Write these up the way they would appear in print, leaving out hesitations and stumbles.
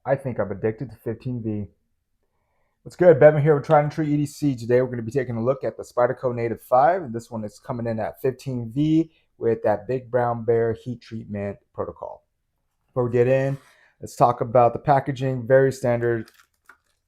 I think I'm addicted to 15V. What's good? Bevan here with Tried and True EDC. Today we're going to be taking a look at the Spyderco Native 5, and this one is coming in at 15V with that Big Brown Bear heat treatment protocol. Before we get in, let's talk about the packaging. Very standard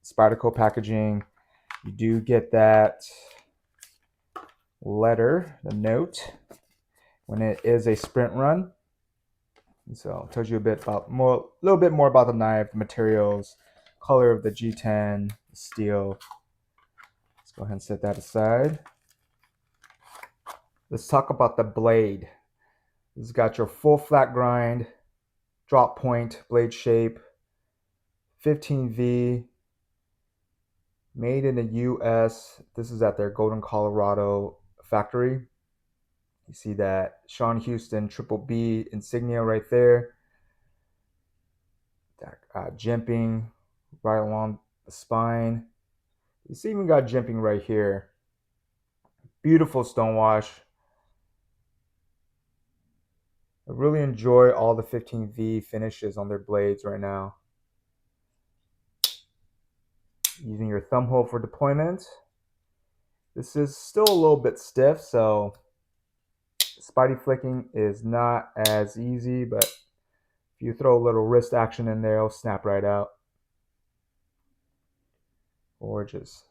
Spyderco packaging. You do get that letter, the note, when it is a sprint run. So it tells you a little bit more about the knife, the materials, color of the G10, the steel. Let's go ahead and set that aside. Let's talk about the blade. This has got your full flat grind, drop point, blade shape, 15V, made in the US. This is at their Golden, Colorado factory. You see that Shawn Houston Triple B insignia right there. That jimping right along the spine. You see even got jimping right here. Beautiful stonewash. I really enjoy all the 15V finishes on their blades right now. Using your thumb hole for deployment. This is still a little bit stiff, so spidey flicking is not as easy, but if you throw a little wrist action in there, it'll snap right out. Gorgeous.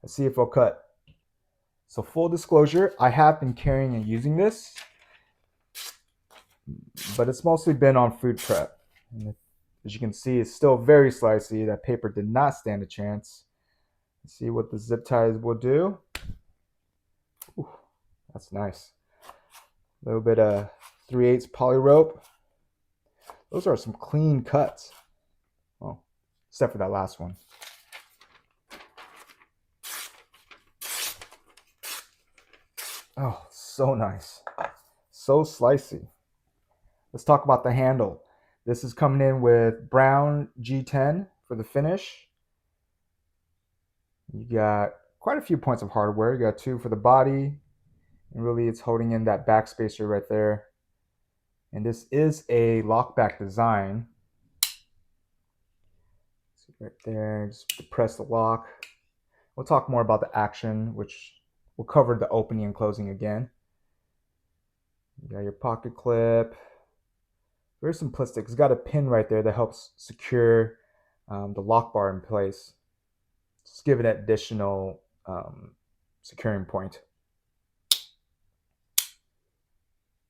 Let's see if it'll cut. So full disclosure, I have been carrying and using this, but it's mostly been on food prep. And as you can see, it's still very slicey. That paper did not stand a chance. Let's see what the zip ties will do. Ooh, that's nice. A little bit of 3/8 poly rope. Those are some clean cuts. Oh, except for that last one. Oh, so nice. So slicey. Let's talk about the handle. This is coming in with brown G10 for the finish. You got quite a few points of hardware. You got 2 for the body, and really it's holding in that back spacer right there. And this is a lockback design. See right there, just depress the lock. We'll talk more about the action, which will cover the opening and closing again. You got your pocket clip. Very simplistic. It's got a pin right there that helps secure the lock bar in place. Just give it an additional securing point.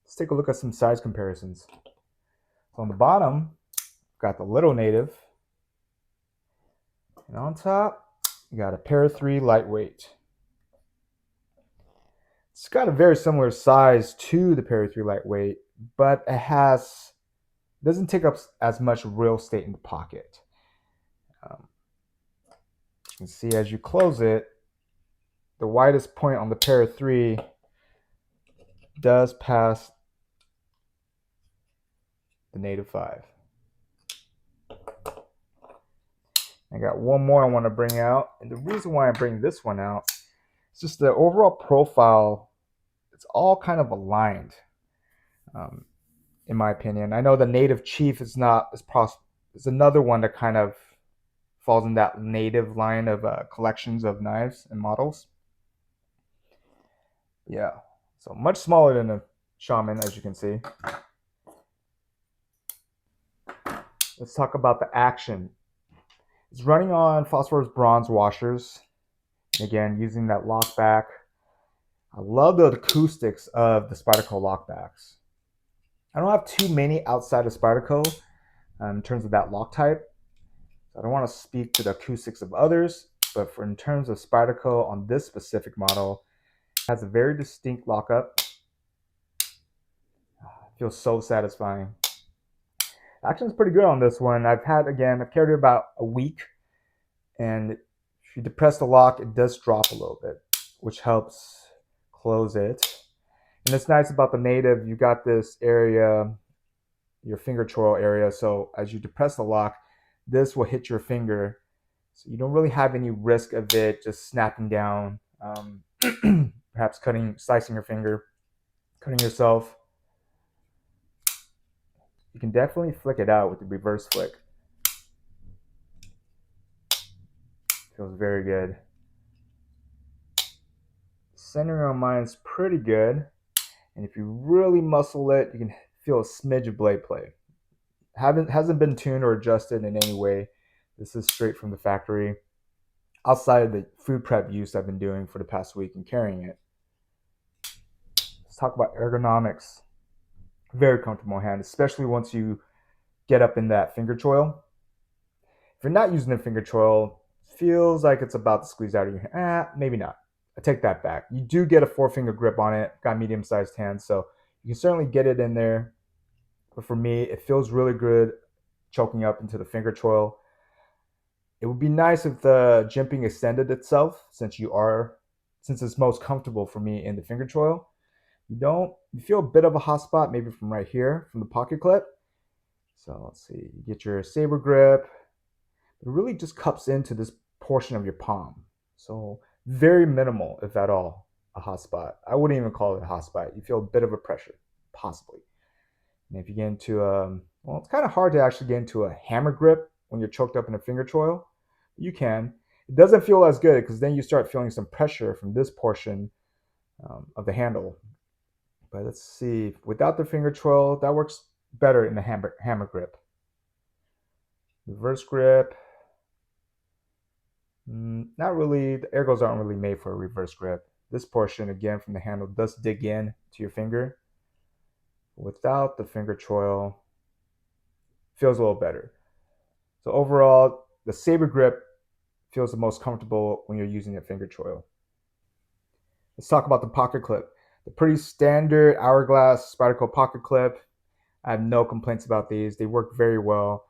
Let's take a look at some size comparisons. So on the bottom, got the little Native. And on top, you got a Para 3 lightweight. It's got a very similar size to the Para 3 lightweight, but it doesn't take up as much real estate in the pocket. You can see as you close it, the widest point on the Para 3 does pass the Native 5. I got one more I want to bring out, and the reason why I bring this one out is just the overall profile. It's all kind of aligned, in my opinion. I know the Native Chief is another one that kind of falls in that Native line of collections of knives and models. Yeah, so much smaller than a Shaman, as you can see. Let's talk about the action. It's running on phosphorus bronze washers. And again, using that lockback. I love the acoustics of the Spyderco lockbacks. I don't have too many outside of Spyderco in terms of that lock type. I don't want to speak to the acoustics of others, but in terms of Spyderco on this specific model, it has a very distinct lockup. It feels so satisfying. Action's pretty good on this one. I've carried it about a week, and if you depress the lock, it does drop a little bit, which helps close it. And it's nice about the Native, you got this area, your finger choil area, so as you depress the lock, this will hit your finger, so you don't really have any risk of it just snapping down, perhaps slicing your finger, cutting yourself. You can definitely flick it out with the reverse flick. Feels very good. Centering on mine is pretty good. And if you really muscle it, you can feel a smidge of blade play. Hasn't been tuned or adjusted in any way. This is straight from the factory. Outside of the food prep use I've been doing for the past week and carrying it. Let's talk about ergonomics. Very comfortable hand, especially once you get up in that finger choil. If you're not using the finger choil, feels like it's about to squeeze out of your hand. Maybe not. I take that back. You do get a 4-finger grip on it. Got medium-sized hands, so you can certainly get it in there. But for me, it feels really good choking up into the finger choil. It would be nice if the jimping extended itself, since it's most comfortable for me in the finger choil. You feel a bit of a hot spot maybe from right here, from the pocket clip. So let's see, you get your saber grip. It really just cups into this portion of your palm. So very minimal, if at all, a hot spot. I wouldn't even call it a hot spot. You feel a bit of a pressure, possibly. And if you get into well, it's kind of hard to actually get into a hammer grip when you're choked up in a finger choil. You can. It doesn't feel as good because then you start feeling some pressure from this portion of the handle. But let's see, without the finger choil, that works better in the hammer grip. Reverse grip, not really. The ergos aren't really made for a reverse grip. This portion, again, from the handle does dig in to your finger. Without the finger choil, feels a little better. So overall, the saber grip feels the most comfortable when you're using a finger choil. Let's talk about the pocket clip. The pretty standard hourglass Spyderco pocket clip. I have no complaints about these. They work very well.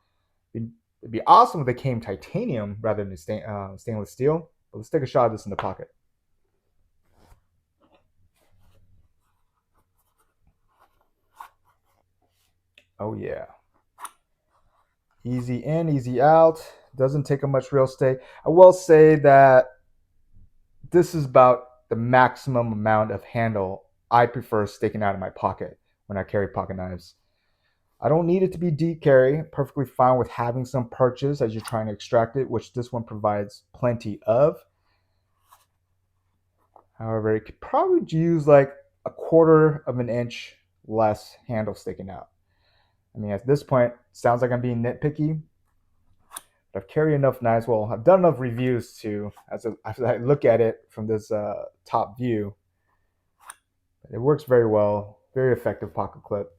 It'd be awesome if they came titanium rather than stainless steel. But let's take a shot of this in the pocket. Oh yeah. Easy in, easy out. Doesn't take up much real estate. I will say that this is about the maximum amount of handle I prefer sticking out of my pocket when I carry pocket knives. I don't need it to be deep carry. Perfectly fine with having some purchase as you're trying to extract it, which this one provides plenty of. However, it could probably use like a 1/4 of an inch less handle sticking out. I mean, at this point, it sounds like I'm being nitpicky, but I've carried enough knives. Well, I've done enough reviews to, as I look at it from this top view, it works very well. Very effective pocket clip.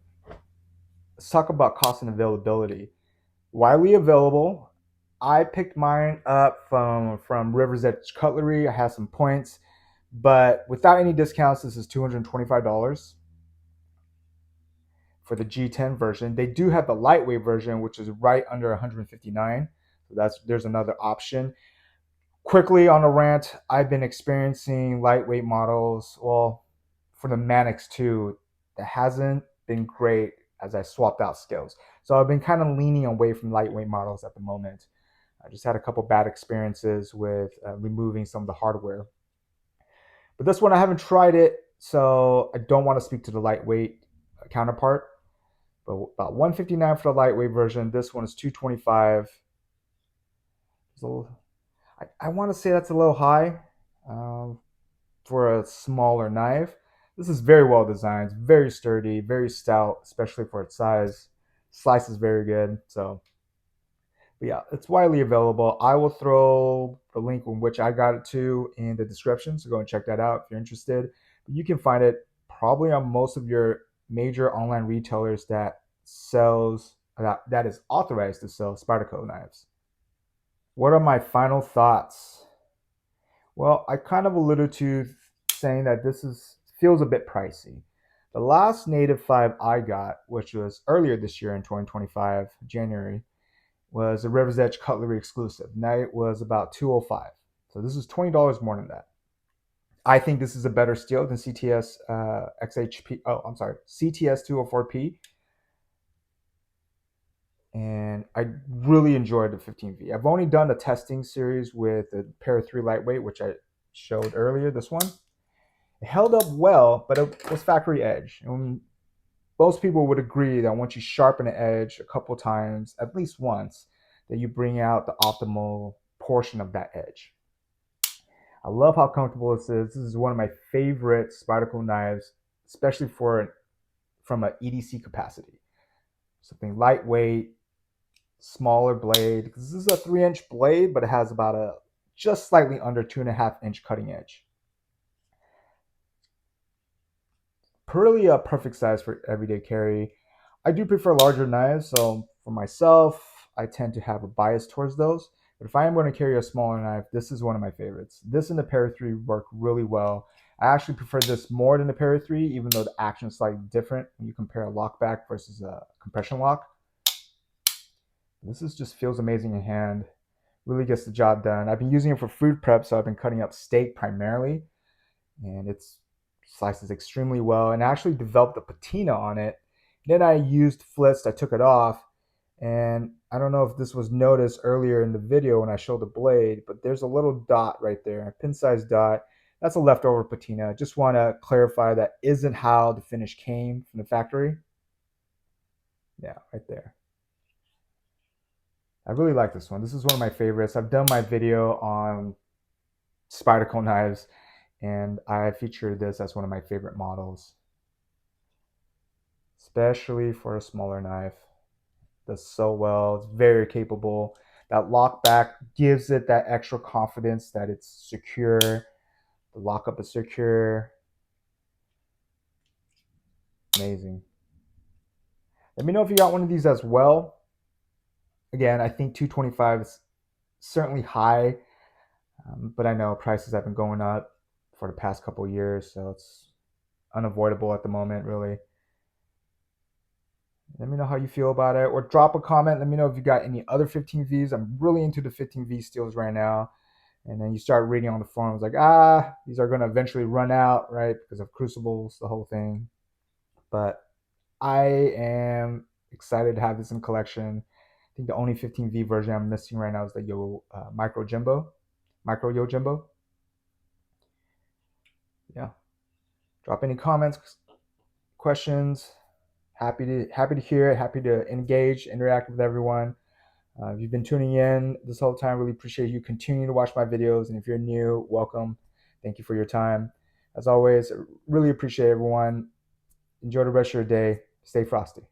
Let's talk about cost and availability. Widely available. I picked mine up from River's Edge Cutlery. I have some points, but without any discounts, this is $225 for the G10 version. They do have the lightweight version, which is right under $159. So there's another option. Quickly on a rant, I've been experiencing lightweight models. Well, for the Manix 2, that hasn't been great as I swapped out skills. So I've been kind of leaning away from lightweight models at the moment. I just had a couple bad experiences with removing some of the hardware. But this one, I haven't tried it, so I don't want to speak to the lightweight counterpart. But about $159 for the lightweight version. This one is $225. So I want to say that's a little high for a smaller knife. This is very well designed, very sturdy, very stout, especially for its size. Slice is very good. So, but yeah, it's widely available. I will throw the link in which I got it to in the description, so go and check that out if you're interested. But you can find it probably on most of your major online retailers that is authorized to sell Spyderco knives. What are my final thoughts? Well, I kind of alluded to saying that feels a bit pricey. The last Native 5 I got, which was earlier this year in 2025, January, was a River's Edge Cutlery exclusive. Now it was about $205. So this is $20 more than that. I think this is a better steel than CTS XHP. Oh, I'm sorry, CTS 204P. And I really enjoyed the 15V. I've only done a testing series with the Para 3 Lightweight, which I showed earlier, this one. It held up well, but it was factory edge. And most people would agree that once you sharpen the edge a couple times, at least once, that you bring out the optimal portion of that edge. I love how comfortable this is. This is one of my favorite Spyderco knives, especially from an EDC capacity. Something lightweight, smaller blade. Because this is a 3-inch blade, but it has about a just slightly under 2.5-inch cutting edge. Really a perfect size for everyday carry. I do prefer larger knives, so for myself, I tend to have a bias towards those. But if I am going to carry a smaller knife, this is one of my favorites. This and the Para 3 work really well. I actually prefer this more than the Para 3, even though the action is slightly different when you compare a lockback versus a compression lock. This just feels amazing in hand. Really gets the job done. I've been using it for food prep, so I've been cutting up steak primarily, and it's slices extremely well. And I actually developed a patina on it. Then I used flitz. I took it off, and I don't know if this was noticed earlier in the video when I showed the blade, but there's a little dot right there, a pin-sized dot. That's a leftover patina. Just want to clarify that isn't how the finish came from the factory. Yeah, right there. I really like this one. This is one of my favorites. I've done my video on Spyderco knives, and I featured this as one of my favorite models, especially for a smaller knife. Does so well. It's very capable. That lock back gives it that extra confidence that it's secure. The lockup is secure. Amazing. Let me know if you got one of these as well. Again, I think 225 is certainly high, but I know prices have been going up for the past couple of years, so it's unavoidable at the moment, really. Let me know how you feel about it, or drop a comment. Let me know if you got any other 15Vs. I'm really into the 15V steels right now. And then you start reading on the forums like, these are going to eventually run out, right? Because of crucibles, the whole thing. But I am excited to have this in collection. I think the only 15V version I'm missing right now is the Micro Yojimbo. Yeah. Drop any comments, questions. Happy to hear it. Happy to engage, interact with everyone. If you've been tuning in this whole time, really appreciate you continuing to watch my videos. And if you're new, welcome. Thank you for your time. As always, really appreciate everyone. Enjoy the rest of your day. Stay frosty.